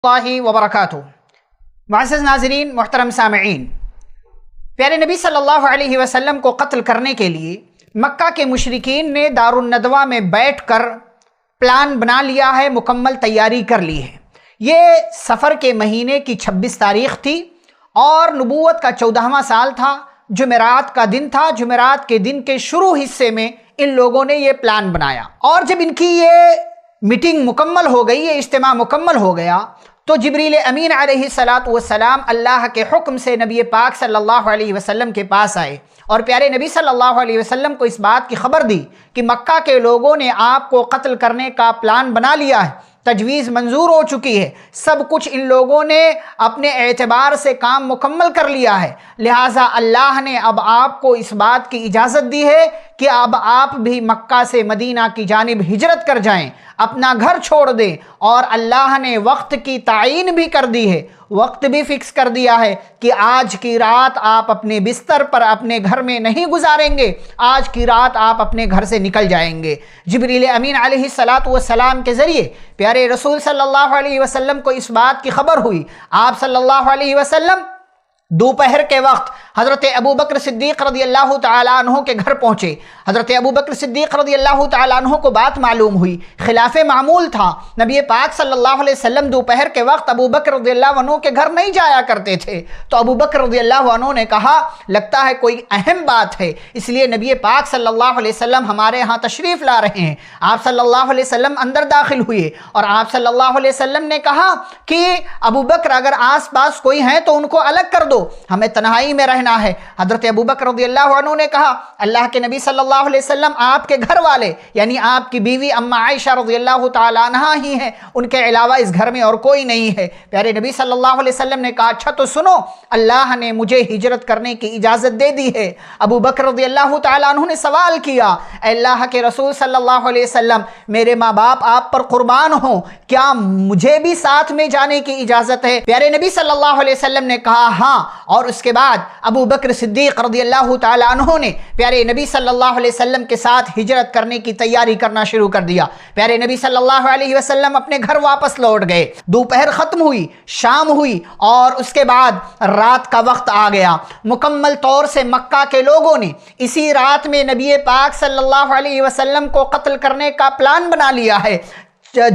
اللہ وبرکاتہ۔ معزز ناظرین، محترم سامعین، پیارے نبی صلی اللہ علیہ وسلم کو قتل کرنے کے لیے مکہ کے مشرکین نے دار الندوہ میں بیٹھ کر پلان بنا لیا ہے، مکمل تیاری کر لی ہے۔ یہ سفر کے مہینے کی 26 تاریخ تھی اور نبوت کا 14واں سال تھا، جمعرات کا دن تھا۔ جمعرات کے دن کے شروع حصے میں ان لوگوں نے یہ پلان بنایا، اور جب ان کی یہ میٹنگ مکمل ہو گئی، یہ اجتماع مکمل ہو گیا، تو جبریل امین علیہ السلام اللہ کے حکم سے نبی پاک صلی اللہ علیہ وسلم کے پاس آئے اور پیارے نبی صلی اللہ علیہ وسلم کو اس بات کی خبر دی کہ مکہ کے لوگوں نے آپ کو قتل کرنے کا پلان بنا لیا ہے، تجویز منظور ہو چکی ہے، سب کچھ ان لوگوں نے اپنے اعتبار سے کام مکمل کر لیا ہے، لہٰذا اللہ نے اب آپ کو اس بات کی اجازت دی ہے کہ اب آپ بھی مکہ سے مدینہ کی جانب ہجرت کر جائیں، اپنا گھر چھوڑ دیں، اور اللہ نے وقت کی تعین بھی کر دی ہے، وقت بھی فکس کر دیا ہے کہ آج کی رات آپ اپنے بستر پر اپنے گھر میں نہیں گزاریں گے، آج کی رات آپ اپنے گھر سے نکل جائیں گے۔ جبریل امین علیہ السلام کے ذریعے پیارے رسول صلی اللہ علیہ وسلم کو اس بات کی خبر ہوئی۔ آپ صلی اللہ علیہ وسلم دوپہر کے وقت حضرت ابو بکر صدیق رضی اللہ تعالیٰ عنہ کے گھر پہنچے۔ حضرت ابو بکر صدیق رضی اللہ تعالیٰ عنہ کو بات معلوم ہوئی، خلاف معمول تھا، نبی پاک صلی اللہ علیہ وسلم دوپہر کے وقت ابو بکر رضی اللہ عنہ کے گھر نہیں جایا کرتے تھے، تو ابو بکر رضی اللہ عنہ نے کہا لگتا ہے کوئی اہم بات ہے، اس لیے نبی پاک صلی اللہ علیہ وسلم ہمارے ہاں تشریف لا رہے ہیں۔ آپ صلی اللہ علیہ وسلم اندر داخل ہوئے اور آپ صلی اللہ علیہ وسلم نے کہا کہ ابو بکر اگر آس پاس کوئی ہیں تو ان کو الگ کر دو، ہمیں تنہائی میں رہنا ہے۔ حضرت ابو بکر رضی اللہ عنہ نے کہا اللہ کے نبی صلی اللہ علیہ وسلم آپ کے گھر والے یعنی آپ کی بیوی اما عائشہ رضی اللہ تعالیٰ عنہا ہی ہیں، ان کے علاوہ اس گھر میں اور کوئی نہیں ہے۔ پیارے نبی صلی اللہ علیہ وسلم نے کہا اچھا تو سنو، اللہ نے مجھے ہجرت کرنے کی اجازت دے دی ہے۔ ابو بکر رضی اللہ تعالیٰ عنہ نے سوال کیا اے اللہ کے رسول صلی اللہ علیہ وسلم، میرے ماں باپ آپ پر قربان ہوں، کیا مجھے بھی ساتھ میں جانے کی اجازت ہے؟ پیارے نبی صلی اللہ علیہ وسلم نے کہا ہاں، اور اس کے بعد ابو بکر صدیق رضی اللہ تعالیٰ عنہ نے پیارے نبی صلی اللہ علیہ وسلم کے ساتھ ہجرت کرنے کی تیاری کرنا شروع کر دیا۔ پیارے نبی صلی اللہ علیہ وسلم اپنے گھر واپس لوٹ گئے، دوپہر ختم ہوئی، شام ہوئی، اور اس کے بعد رات کا وقت آ گیا۔ مکمل طور سے مکہ کے لوگوں نے اسی رات میں نبی پاک صلی اللہ علیہ وسلم کو قتل کرنے کا پلان بنا لیا ہے۔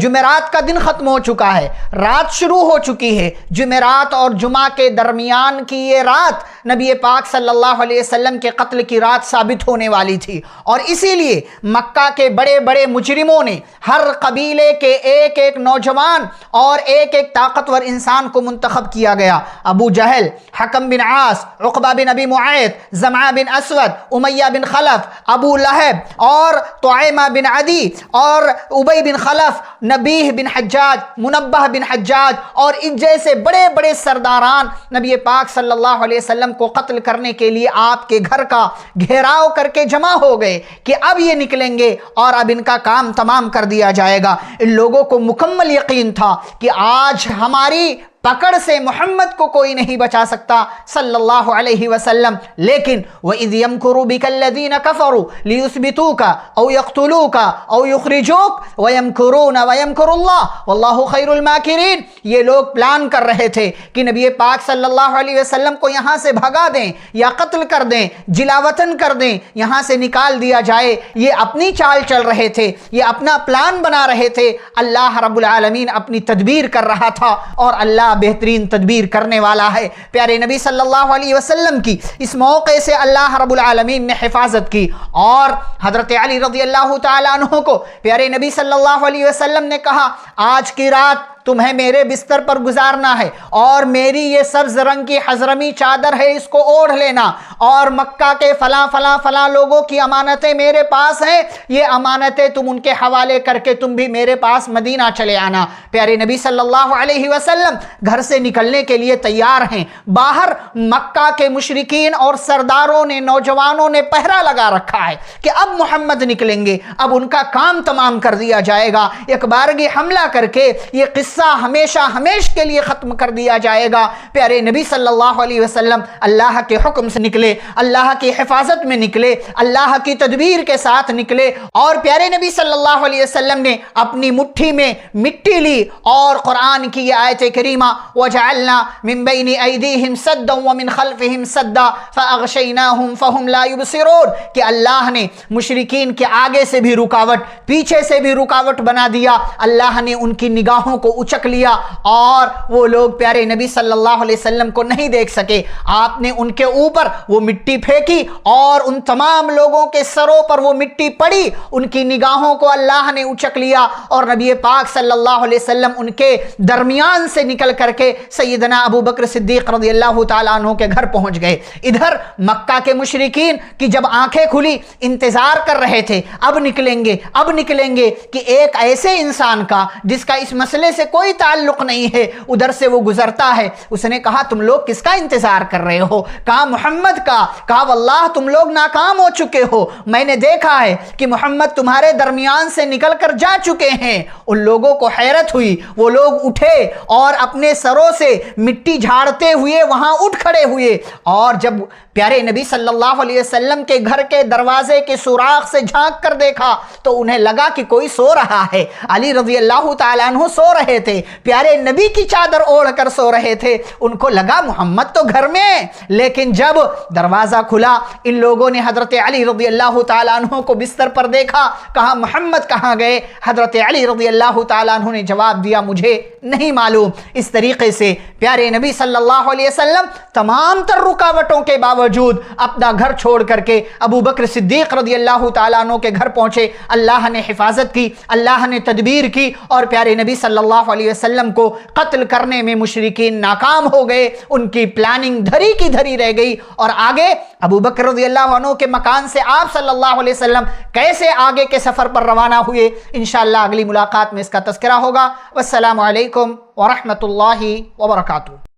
جمعرات کا دن ختم ہو چکا ہے، رات شروع ہو چکی ہے۔ جمعرات اور جمعہ کے درمیان کی یہ رات نبی پاک صلی اللہ علیہ وسلم کے قتل کی رات ثابت ہونے والی تھی، اور اسی لیے مکہ کے بڑے بڑے مجرموں نے ہر قبیلے کے ایک ایک نوجوان اور ایک ایک طاقتور انسان کو منتخب کیا گیا۔ ابو جہل، حکم بن عاص، عقبہ بن ابی معیط، زمعہ بن اسود، امیہ بن خلف، ابو لہب اور طعیمہ بن عدی اور ابی بن خلف، نبیہ بن حجاج، منبہ بن حجاج اور ان جیسے بڑے بڑے سرداران نبی پاک صلی اللہ علیہ وسلم کو قتل کرنے کے لیے آپ کے گھر کا گھیراؤ کر کے جمع ہو گئے کہ اب یہ نکلیں گے اور اب ان کا کام تمام کر دیا جائے گا۔ ان لوگوں کو مکمل یقین تھا کہ آج ہماری پکڑ سے محمد کو کوئی نہیں بچا سکتا صلی اللہ علیہ وسلم، لیکن وَإِذْ يَمْكُرُ بِكَ الَّذِينَ كَفَرُوا لِيُثْبِتُوكَ أَوْ يَقْتُلُوكَ أَوْ يُخْرِجُوكَ وَيَمْكُرُونَ وَيَمْكُرُ اللَّهُ وَاللَّهُ خَيْرُ الْمَاكِرِينَ۔ یہ لوگ پلان کر رہے تھے کہ نبی پاک صلی اللہ علیہ وسلم کو یہاں سے بھگا دیں یا قتل کر دیں، جلا وطن کر دیں، یہاں سے نکال دیا جائے۔ یہ اپنی چال چل رہے تھے، یہ اپنا پلان بنا رہے تھے۔ اللہ رب العالمین اپنی تدبیر کر رہا تھا، اور اللہ بہترین تدبیر کرنے والا ہے۔ پیارے نبی صلی اللہ علیہ وسلم کی اس موقع سے اللہ رب العالمین نے حفاظت کی، اور حضرت علی رضی اللہ تعالیٰ عنہ کو پیارے نبی صلی اللہ علیہ وسلم نے کہا آج کی رات تمہیں میرے بستر پر گزارنا ہے، اور میری یہ سبز رنگ کی حضرمی چادر ہے، اس کو اوڑھ لینا، اور مکہ کے فلاں فلاں فلاں لوگوں کی امانتیں میرے پاس ہیں، یہ امانتیں تم ان کے حوالے کر کے تم بھی میرے پاس مدینہ چلے آنا۔ پیارے نبی صلی اللہ علیہ وسلم گھر سے نکلنے کے لیے تیار ہیں، باہر مکہ کے مشرکین اور سرداروں نے، نوجوانوں نے پہرا لگا رکھا ہے کہ اب محمد نکلیں گے، اب ان کا کام تمام کر دیا جائے گا۔ ایک بارگی حملہ کر کے یہ قصہ قصہ ہمیشہ ہمیشہ کے لیے ختم کر دیا جائے گا۔ پیارے نبی صلی اللہ علیہ وسلم اللہ کے حکم سے نکلے، اللہ کی حفاظت میں نکلے، اللہ کی تدبیر کے ساتھ نکلے، اور پیارے نبی صلی اللہ علیہ وسلم نے اپنی مٹھی میں مٹی لی اور قرآن کی یہ آیت کریمہ وَجَعَلْنَا مِن بَيْنِ أَيْدِيهِمْ سَدًّا وَمِن خَلْفِهِمْ سَدًّا فَأَغْشَيْنَاهُمْ فَهُمْ لَا يُبْصِرُونَ کہ اللہ نے مشرکین کے آگے سے بھی رکاوٹ، پیچھے سے بھی رکاوٹ بنا دیا، اللہ نے ان کی نگاہوں کو اچک لیا اور وہ لوگ پیارے نبی صلی اللہ علیہ وسلم کو نہیں دیکھ سکے۔ آپ نے ان کے اوپر وہ مٹی پھینکی اور ان تمام لوگوں کے سروں پر وہ مٹی پڑی، ان کی نگاہوں کو اللہ نے اچک لیا، اور نبی پاک صلی اللہ علیہ وسلم ان کے درمیان سے نکل کر کے سیدنا ابو بکر صدیق رضی اللہ تعالیٰ عنہ کے گھر پہنچ گئے۔ ادھر مکہ کے مشرکین کی جب آنکھیں کھلی انتظار کر رہے تھے، اب نکلیں گے اب نکلیں گے، کہ ایک ایسے انسان کا جس کا اس مسئلے سے کوئی تعلق نہیں ہے ادھر سے وہ گزرتا ہے۔ اس نے کہا تم لوگ کس کا انتظار کر رہے ہو؟ کہا محمد کا۔ کہا واللہ تم لوگ ناکام ہو چکے ہو، میں نے دیکھا ہے کہ محمد تمہارے درمیان سے نکل کر جا چکے ہیں۔ ان لوگوں کو حیرت ہوئی، وہ لوگ اٹھے اور اپنے سروں سے مٹی جھاڑتے ہوئے وہاں اٹھ کھڑے ہوئے، اور جب پیارے نبی صلی اللہ علیہ وسلم کے گھر کے دروازے کے سوراخ سے جھانک کر دیکھا تو انہیں لگا کہ کوئی سو رہا ہے۔ علی رضی اللہ تعالیٰ عنہ سو رہے تھے، پیارے نبی کی چادر اوڑھ کر سو رہے تھے، ان کو لگا محمد تو گھر میں۔ لیکن جب دروازہ کھلا ان لوگوں نے حضرت علی رضی اللہ تعالیٰ عنہ کو بستر پر دیکھا، کہا محمد کہاں گئے؟ حضرت علی رضی اللہ تعالیٰ عنہ نے جواب دیا مجھے نہیں معلوم۔ اس طریقے سے پیارے نبی صلی اللہ علیہ وسلم تمام تر رکاوٹوں کے باوجود اپنا گھر چھوڑ کر کے ابو بکر صدیق رضی اللہ تعالیٰ عنہ کے گھر پہنچے۔ اللہ نے حفاظت کی، اللہ نے تدبیر کی، اور پیارے نبی صلی اللہ علیہ وسلم کو قتل کرنے میں مشرکین ناکام ہو گئے، ان کی پلاننگ دھری کی دھری رہ گئی۔ اور آگے ابو بکر رضی اللہ عنہ کے مکان سے آپ صلی اللہ علیہ وسلم کیسے آگے کے سفر پر روانہ ہوئے، انشاءاللہ اگلی ملاقات میں اس کا تذکرہ ہوگا۔ والسلام علیکم ورحمۃ اللہ وبرکاتہ۔